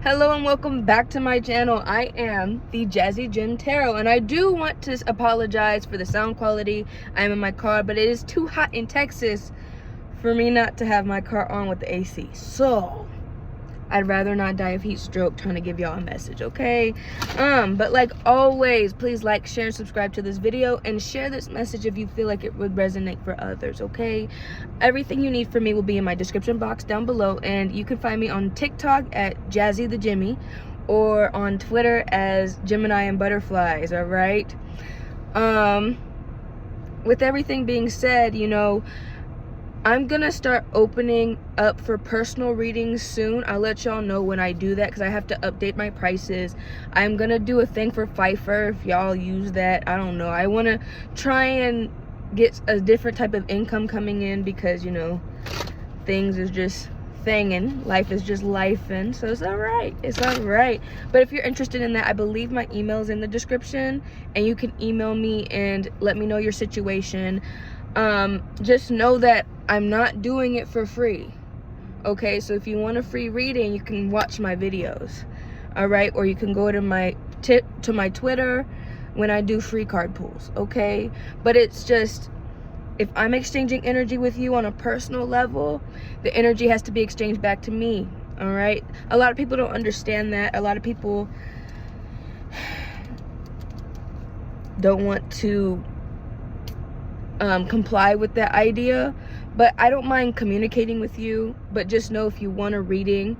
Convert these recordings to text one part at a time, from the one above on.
Hello and welcome back to my channel. I am the Jazzy Gem Tarot, and I do want to apologize for the sound quality. I am in my car, but it is too hot in Texas for me not to have my car on with the AC. So I'd rather not die of heat stroke trying to give y'all a message, okay? But like always, please like, share, and subscribe to this video, and share this message if you feel like it would resonate for others, okay? Everything you need from me will be in my description box down below, and you can find me on TikTok at Jazzy the Jimmy, or on Twitter as Gemini and Butterflies, all right? With everything being said, you know, I'm gonna start opening up for personal readings soon. I'll let y'all know when I do that because I have to update my prices. I'm gonna do a thing for Fiverr if y'all use that. I don't know. I want to try and get a different type of income coming in because, you know, things is just thinging. Life is just lifing. So it's all right. It's all right. But if you're interested in that, I believe my email is in the description, and you can email me and let me know your situation. Just know that I'm not doing it for free, okay? So if you want a free reading, you can watch my videos, all right? Or you can go to my Twitter when I do free card pulls, okay? But it's just, if I'm exchanging energy with you on a personal level, the energy has to be exchanged back to me, all right? A lot of people don't understand that. A lot of people don't want to comply with that idea, but I don't mind communicating with you. But just know, if you want a reading,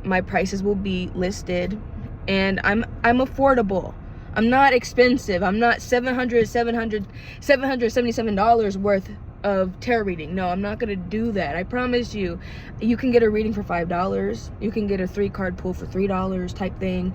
my prices will be listed, and I'm affordable. I'm not expensive. I'm not $777 worth of tarot reading. No, I'm not gonna do that. I promise you. You can get a reading for $5. You can get a 3-card pull for $3 type thing.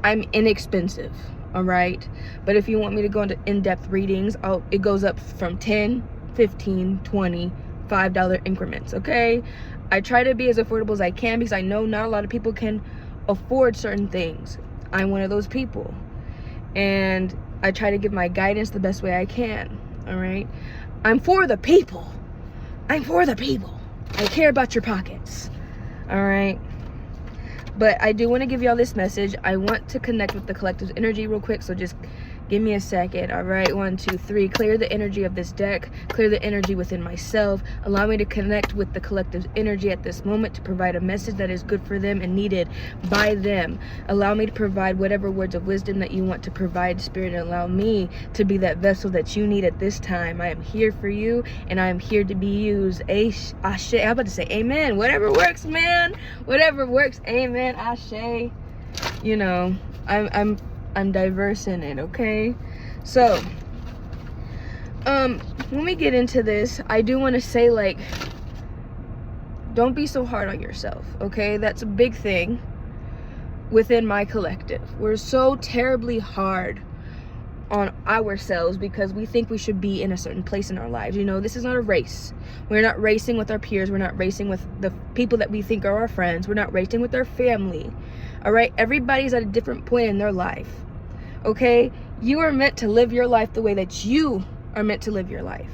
I'm inexpensive, all right? But if you want me to go into in-depth readings, it goes up from 10, 15, 20, $5 increments, okay? I try to be as affordable as I can because I know not a lot of people can afford certain things. I'm one of those people, and I try to give my guidance the best way I can, all right? I'm for the people. I'm for the people. I care about your pockets, all right? But I do want to give y'all this message. I want to connect with the collective's energy real quick, so just give me a second. All right, 1, 2, 3. Clear the energy of this deck. Clear the energy within myself. Allow me to connect with the collective's energy at this moment to provide a message that is good for them and needed by them. Allow me to provide whatever words of wisdom that you want to provide, Spirit, and allow me to be that vessel that you need at this time. I am here for you, and I am here to be used. Ashe. I'm about to say amen. Whatever works, man. Whatever works. Amen. Ashe. You know, I'm diverse in it, okay? So, when we get into this, I do want to say, like, don't be so hard on yourself, okay? That's a big thing within my collective. We're so terribly hard on ourselves because we think we should be in a certain place in our lives. You know, this is not a race. We're not racing with our peers. We're not racing with the people that we think are our friends. We're not racing with our family, all right? Everybody's at a different point in their life, okay? You are meant to live your life the way that you are meant to live your life.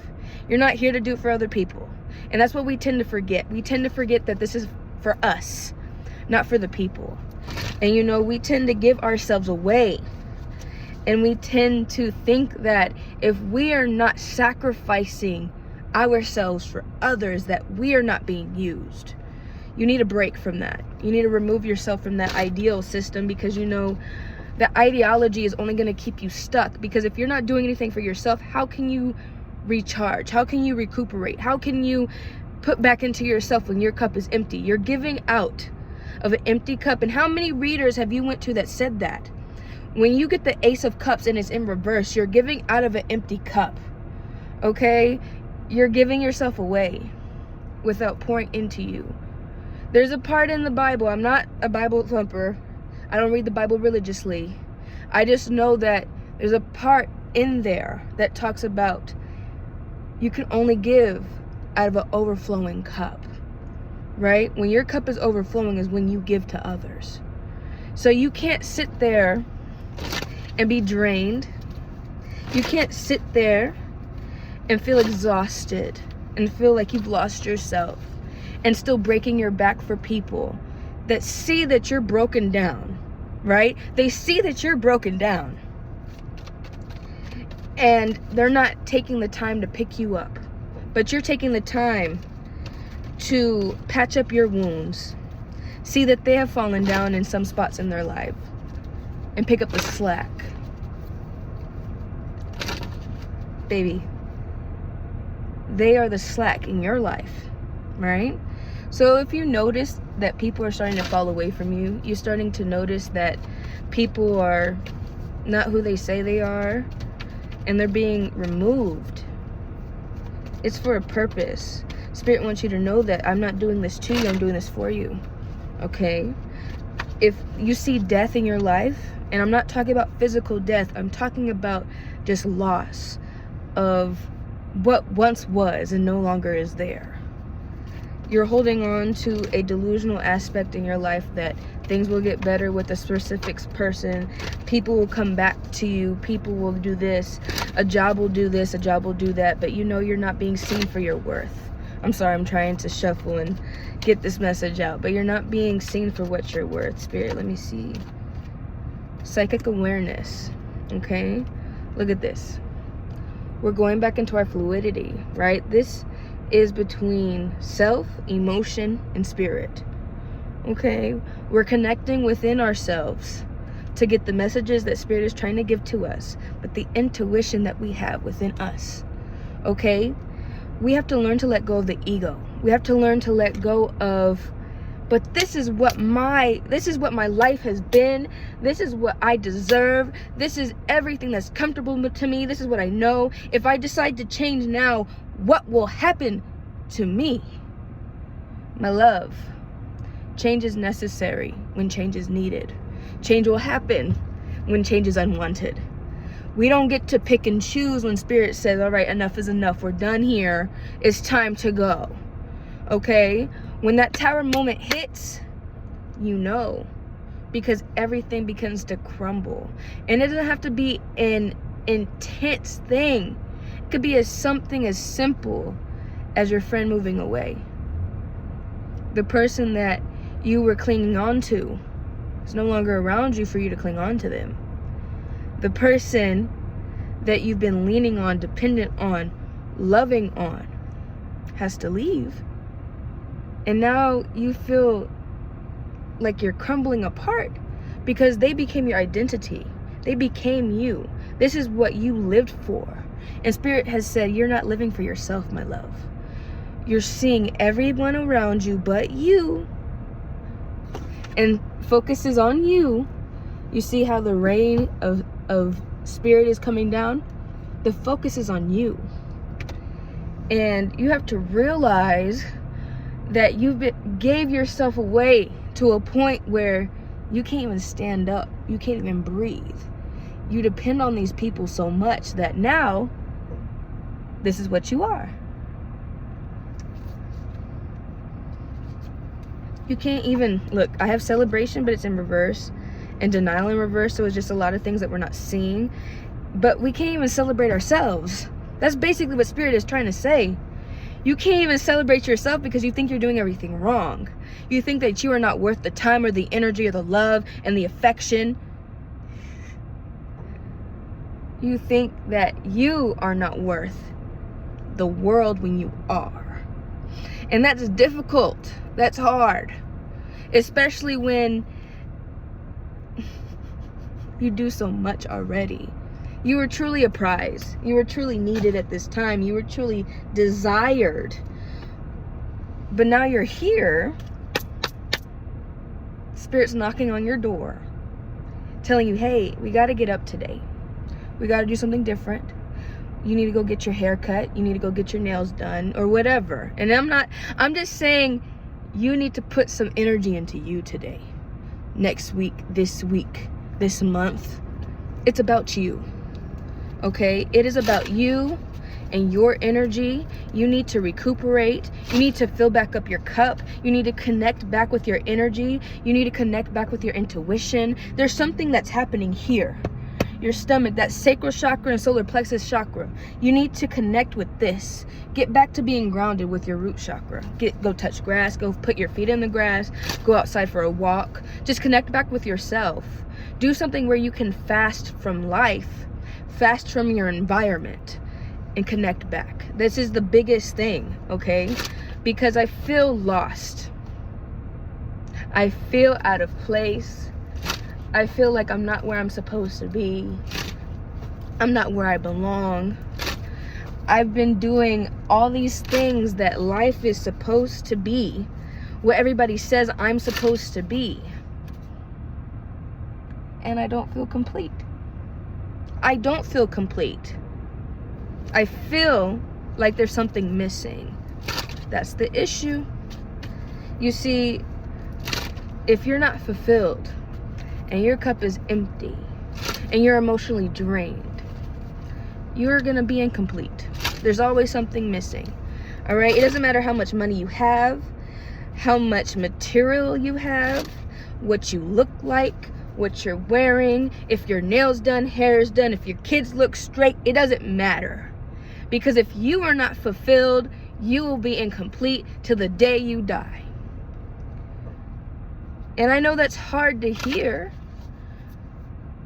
You're not here to do it for other people, and that's what we tend to forget. We tend to forget that this is for us, not for the people. And you know, we tend to give ourselves away, and we tend to think that if we are not sacrificing ourselves for others, that we are not being used. You need a break from that. You need to remove yourself from that ideal system, because you know that ideology is only going to keep you stuck. Because if you're not doing anything for yourself, how can you recharge? How can you recuperate? How can you put back into yourself when your cup is empty? You're giving out of an empty cup. And how many readers have you went to that said that? When you get the Ace of Cups and it's in reverse, you're giving out of an empty cup, okay? You're giving yourself away without pouring into you. There's a part in the Bible. I'm not a Bible thumper. I don't read the Bible religiously. I just know that there's a part in there that talks about you can only give out of an overflowing cup, right? When your cup is overflowing is when you give to others. So you can't sit there and be drained. You can't sit there and feel exhausted and feel like you've lost yourself and still breaking your back for people that see that you're broken down, right? They see that you're broken down. And they're not taking the time to pick you up. But you're taking the time to patch up your wounds. See that they have fallen down in some spots in their life. And pick up the slack. Baby, they are the slack in your life, right? So if you notice that people are starting to fall away from you, you're starting to notice that people are not who they say they are, and they're being removed, it's for a purpose. Spirit wants you to know that I'm not doing this to you, I'm doing this for you, okay? If you see death in your life, and I'm not talking about physical death, I'm talking about just loss of what once was and no longer is there. You're holding on to a delusional aspect in your life that things will get better with a specific person. People will come back to you. People will do this. A job will do this. A job will do that. But you know you're not being seen for your worth. I'm sorry, I'm trying to shuffle and get this message out. But you're not being seen for what you're worth. Spirit, let me see. Psychic awareness. Okay? Look at this. We're going back into our fluidity, right? This is between self, emotion, and spirit. Okay? We're connecting within ourselves to get the messages that Spirit is trying to give to us, but the intuition that we have within us. Okay? We have to learn to let go of the ego. We have to learn to let go of, but this is what my life has been. This is what I deserve. This is everything that's comfortable to me. This is what I know. If I decide to change now, what will happen to me? My love, change is necessary when change is needed. Change will happen when change is unwanted. We don't get to pick and choose when Spirit says, all right, enough is enough. We're done here. It's time to go. Okay? When that tower moment hits, you know, because everything begins to crumble. And it doesn't have to be an intense thing. It could be something as simple as your friend moving away. The person that you were clinging on to is no longer around you for you to cling on to them. The person that you've been leaning on, dependent on, loving on, has to leave. And now you feel like you're crumbling apart because they became your identity. They became you. This is what you lived for. And Spirit has said, you're not living for yourself, my love. You're seeing everyone around you but you. And focus is on you. You see how the rain of Spirit is coming down? The focus is on you. And you have to realize that gave yourself away to a point where you can't even stand up. You can't even breathe. You depend on these people so much that now this is what you are. You can't even, look, I have celebration, but it's in reverse, and denial in reverse, so it's just a lot of things that we're not seeing. But we can't even celebrate ourselves. That's basically what Spirit is trying to say. You can't even celebrate yourself because you think you're doing everything wrong. You think that you are not worth the time or the energy or the love and the affection. You think that you are not worth the world when you are. And that's difficult. That's hard. Especially when you do so much already. You were truly a prize. You were truly needed at this time. You were truly desired. But now you're here. Spirit's knocking on your door, telling you, hey, we got to get up today. We got to do something different. You need to go get your hair cut. You need to go get your nails done or whatever. And I'm just saying you need to put some energy into you today. Next week, this month. It's about you. Okay? It is about you and your energy. You need to recuperate. You need to fill back up your cup. You need to connect back with your energy. You need to connect back with your intuition. There's something that's happening here. your stomach, that sacral chakra and solar plexus chakra. You need to connect with this. Get back to being grounded with your root chakra. Go touch grass, go put your feet in the grass, go outside for a walk. Just connect back with yourself. Do something where you can fast from life, fast from your environment, and connect back. This is the biggest thing, okay? Because I feel lost. I feel out of place. I feel like I'm not where I'm supposed to be. I'm not where I belong. I've been doing all these things that life is supposed to be, what everybody says I'm supposed to be. And I don't feel complete. I don't feel complete. I feel like there's something missing. That's the issue. You see, if you're not fulfilled and your cup is empty and you're emotionally drained, you're gonna be incomplete. There's always something missing. All right, it doesn't matter how much money you have, how much material you have, what you look like, what you're wearing, if your nails done, hair is done, if your kids look straight. It doesn't matter, because if you are not fulfilled, you will be incomplete till the day you die. And I know that's hard to hear,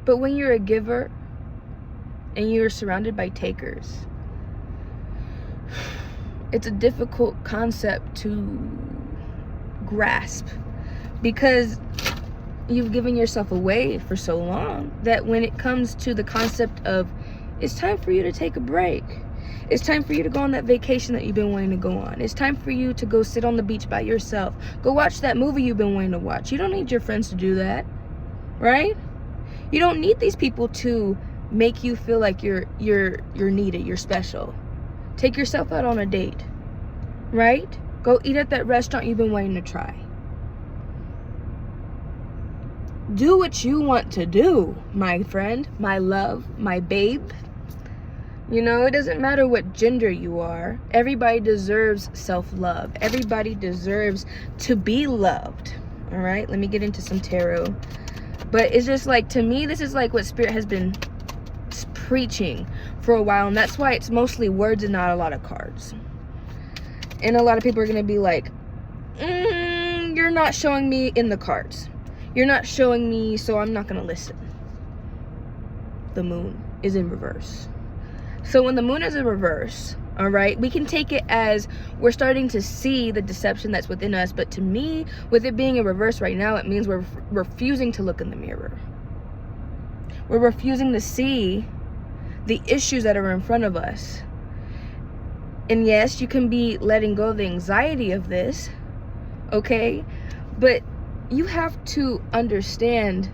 but when you're a giver and you're surrounded by takers, it's a difficult concept to grasp, because you've given yourself away for so long that when it comes to the concept of it's time for you to take a break, it's time for you to go on that vacation that you've been wanting to go on, it's time for you to go sit on the beach by yourself, go watch that movie you've been wanting to watch. You don't need your friends to do that, right? You don't need these people to make you feel like you're needed, you're special. Take yourself out on a date, right? Go eat at that restaurant you've been wanting to try. Do what you want to do, my friend, my love, my babe. You know, it doesn't matter what gender you are. Everybody deserves self-love. Everybody deserves to be loved. All right, let me get into some tarot. But it's just like, to me, this is like what Spirit has been preaching for a while, and that's why it's mostly words and not a lot of cards. And a lot of people are going to be like, you're not showing me in the cards. You're not showing me, so I'm not going to listen. The moon is in reverse. So when the moon is in reverse, all right, we can take it as we're starting to see the deception that's within us. But to me, with it being in reverse right now, it means we're refusing to look in the mirror. We're refusing to see the issues that are in front of us. And yes, you can be letting go of the anxiety of this, okay? But you have to understand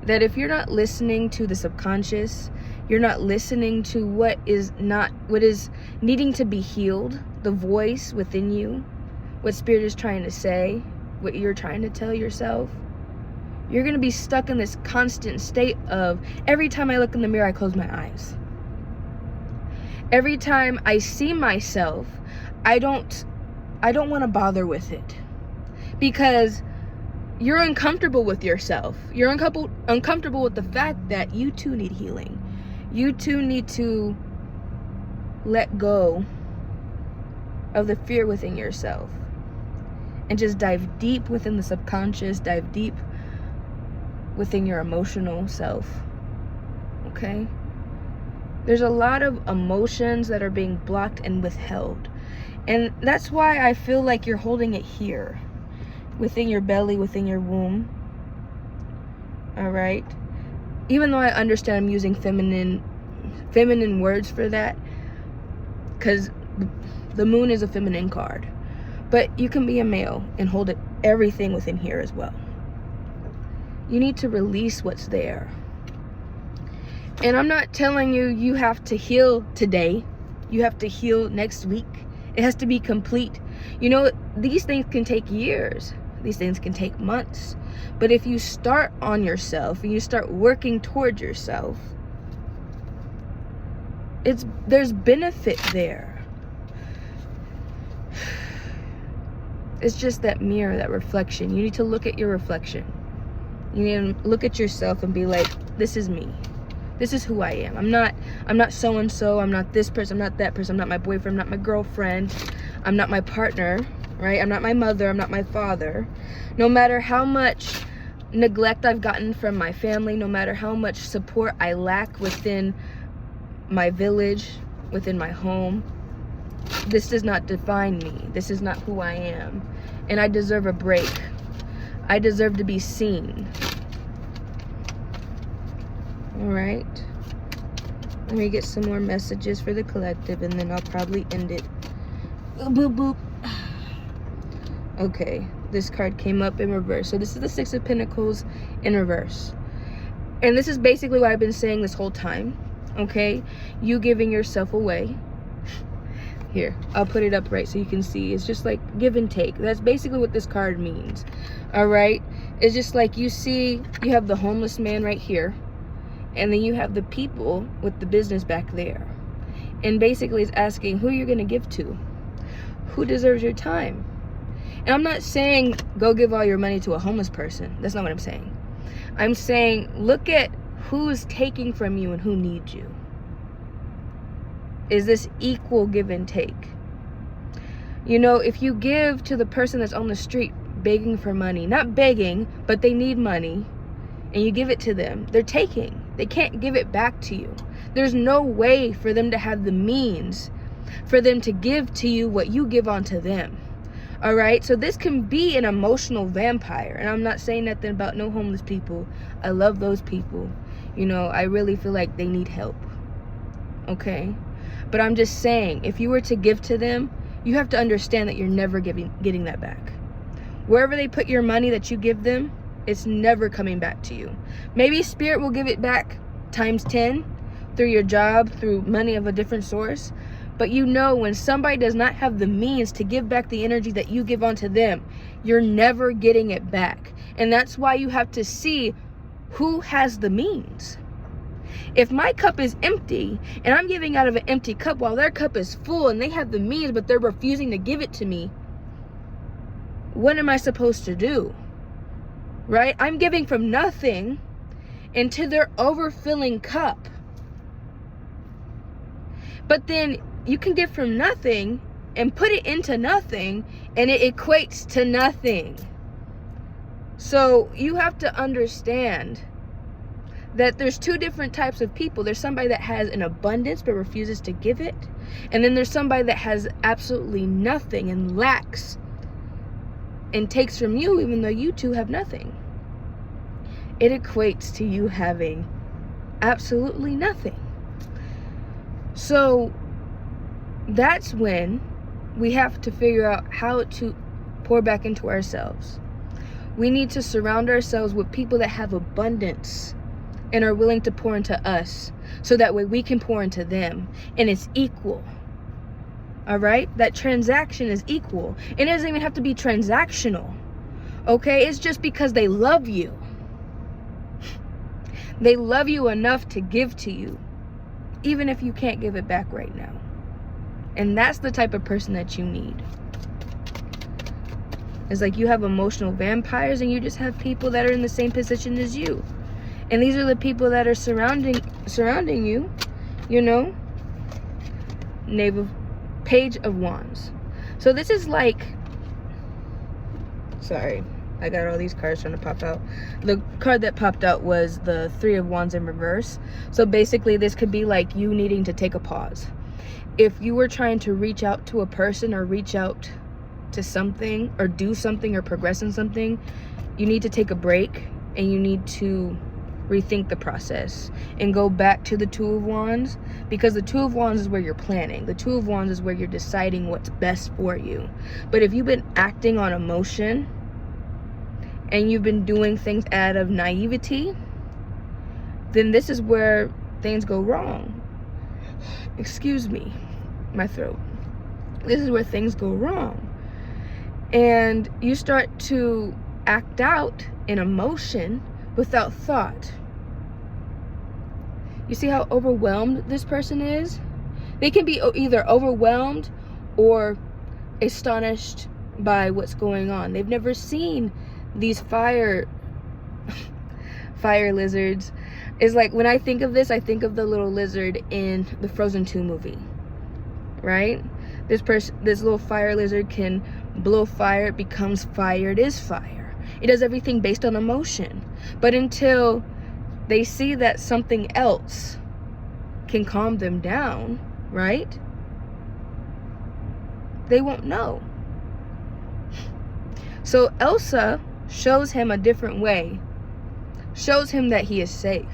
that if you're not listening to the subconscious, you're not listening to what is needing to be healed, the voice within you, what Spirit is trying to say, what you're trying to tell yourself, you're going to be stuck in this constant state of, every time I look in the mirror, I close my eyes. Every time I see myself, I don't want to bother with it, because you're uncomfortable with yourself. You're uncomfortable with the fact that you too need healing. You too need to let go of the fear within yourself and just dive deep within the subconscious, dive deep within your emotional self, okay? There's a lot of emotions that are being blocked and withheld. And that's why I feel like you're holding it here, within your belly, within your womb, all right? Even though I understand I'm using feminine words for that, because the moon is a feminine card. But you can be a male and hold everything within here as well. You need to release what's there. And I'm not telling you you have to heal today. You have to heal next week. It has to be complete. You know, these things can take years. These things can take months. But if you start on yourself and you start working towards yourself, there's benefit there. It's just that mirror, that reflection. You need to look at your reflection. You need to look at yourself and be like, this is me. This is who I am. I'm not so-and-so. I'm not this person. I'm not that person. I'm not my boyfriend. I'm not my girlfriend. I'm not my partner, right? I'm not my mother. I'm not my father. No matter how much neglect I've gotten from my family, no matter how much support I lack within my village, within my home, this does not define me. This is not who I am. And I deserve a break. I deserve to be seen. All right. Let me get some more messages for the collective, and then I'll probably end it. Boop, boop. Okay, this card came up in reverse. So this is the Six of Pentacles in reverse. And this is basically what I've been saying this whole time. Okay? You giving yourself away. Here, I'll put it up right so you can see. It's just like give and take. That's basically what this card means. All right? It's just like you see, you have the homeless man right here. And then you have the people with the business back there. And basically it's asking who you're going to give to. Who deserves your time? And I'm not saying go give all your money to a homeless person. That's not what I'm saying. I'm saying look at who's taking from you and who needs you. Is this equal give and take? You know, if you give to the person that's on the street begging for money, not begging, but they need money, and you give it to them, they're taking. They can't give it back to you. There's no way for them to have the means for them to give to you what you give onto them. All right, so this can be an emotional vampire. And I'm not saying nothing about no homeless people. I love those people. You know, I really feel like they need help. Okay, but I'm just saying, if you were to give to them, you have to understand that you're never getting that back. Wherever they put your money that you give them, it's never coming back to you. Maybe Spirit will give it back times 10 through your job, through money of a different source. But you know, when somebody does not have the means to give back the energy that you give onto them, you're never getting it back. And that's why you have to see who has the means. If my cup is empty and I'm giving out of an empty cup while their cup is full and they have the means but they're refusing to give it to me, what am I supposed to do? Right? I'm giving from nothing into their overfilling cup. But then you can give from nothing and put it into nothing, and it equates to nothing. So you have to understand that there's two different types of people. There's somebody that has an abundance but refuses to give it. And then there's somebody that has absolutely nothing and lacks and takes from you even though you two have nothing. It equates to you having absolutely nothing. So that's when we have to figure out how to pour back into ourselves. We need to surround ourselves with people that have abundance and are willing to pour into us, so that way we can pour into them, and it's equal. All right? That transaction is equal. It doesn't even have to be transactional. Okay? It's just because they love you. They love you enough to give to you, even if you can't give it back right now. And that's the type of person that you need. It's like you have emotional vampires and you just have people that are in the same position as you. And these are the people that are surrounding you, you know. Page of Wands. So this is like, sorry, I got all these cards trying to pop out. The card that popped out was the Three of Wands in reverse. So basically this could be like you needing to take a pause. If you were trying to reach out to a person or reach out to something or do something or progress in something, you need to take a break and you need to rethink the process and go back to the Two of Wands, because the Two of Wands is where you're planning. The Two of Wands is where you're deciding what's best for you. But if you've been acting on emotion and you've been doing things out of naivety, then this is where things go wrong. Excuse me, my throat. This is where things go wrong. And you start to act out in emotion without thought. You see how overwhelmed this person is? They can be either overwhelmed or astonished by what's going on. They've never seen these fire lizards It's like, when I think of this, I think of the little lizard in the Frozen 2 movie, right? This little fire lizard can blow fire, it becomes fire, it is fire. It does everything based on emotion. But until they see that something else can calm them down, right? They won't know. So Elsa shows him a different way, shows him that he is safe.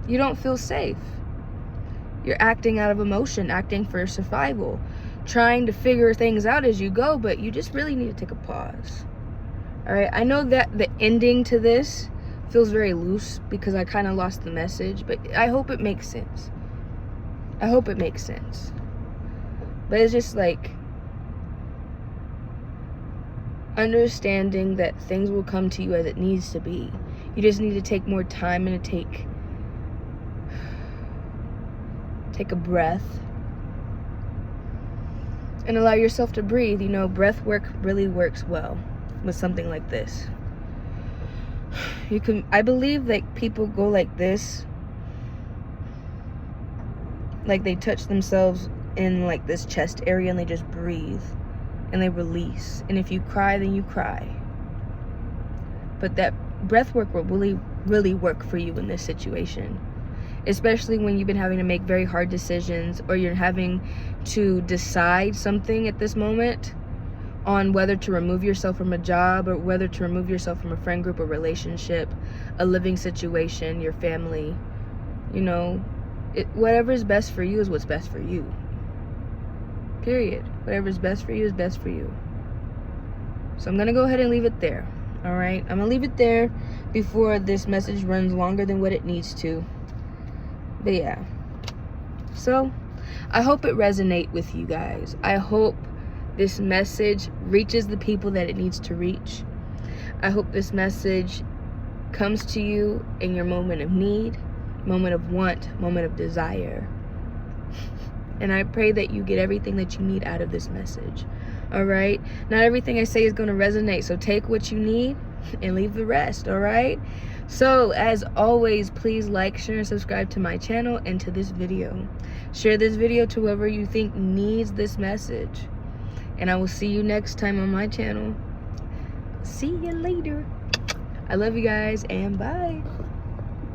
You don't feel safe. You're acting out of emotion, acting for survival, trying to figure things out as you go, but you just really need to take a pause. All right, I know that the ending to this feels very loose because I kind of lost the message, but I hope it makes sense. I hope it makes sense. But it's just like understanding that things will come to you as it needs to be. You just need to take more time and to take a breath and allow yourself to breathe. You know, breath work really works well with something like this. I believe that people go like this, like they touch themselves in like this chest area and they just breathe and they release. And if you cry, then you cry. But that breath work will really work for you in this situation, especially when you've been having to make very hard decisions, or you're having to decide something at this moment on whether to remove yourself from a job, or whether to remove yourself from a friend group, a relationship, a living situation, your family. You know, whatever is best for you is what's best for you. Period. Whatever is best for you is best for you. So I'm going to go ahead and leave it there. All right? I'm going to leave it there before this message runs longer than what it needs to. But yeah. So I hope it resonates with you guys. I hope this message reaches the people that it needs to reach. I hope this message comes to you in your moment of need, moment of want, moment of desire. And I pray that you get everything that you need out of this message. All right? Not everything I say is going to resonate, so take what you need and leave the rest. All right? So, as always, please like, share, and subscribe to my channel and to this video. Share this video to whoever you think needs this message. And I will see you next time on my channel. See you later. I love you guys, and bye.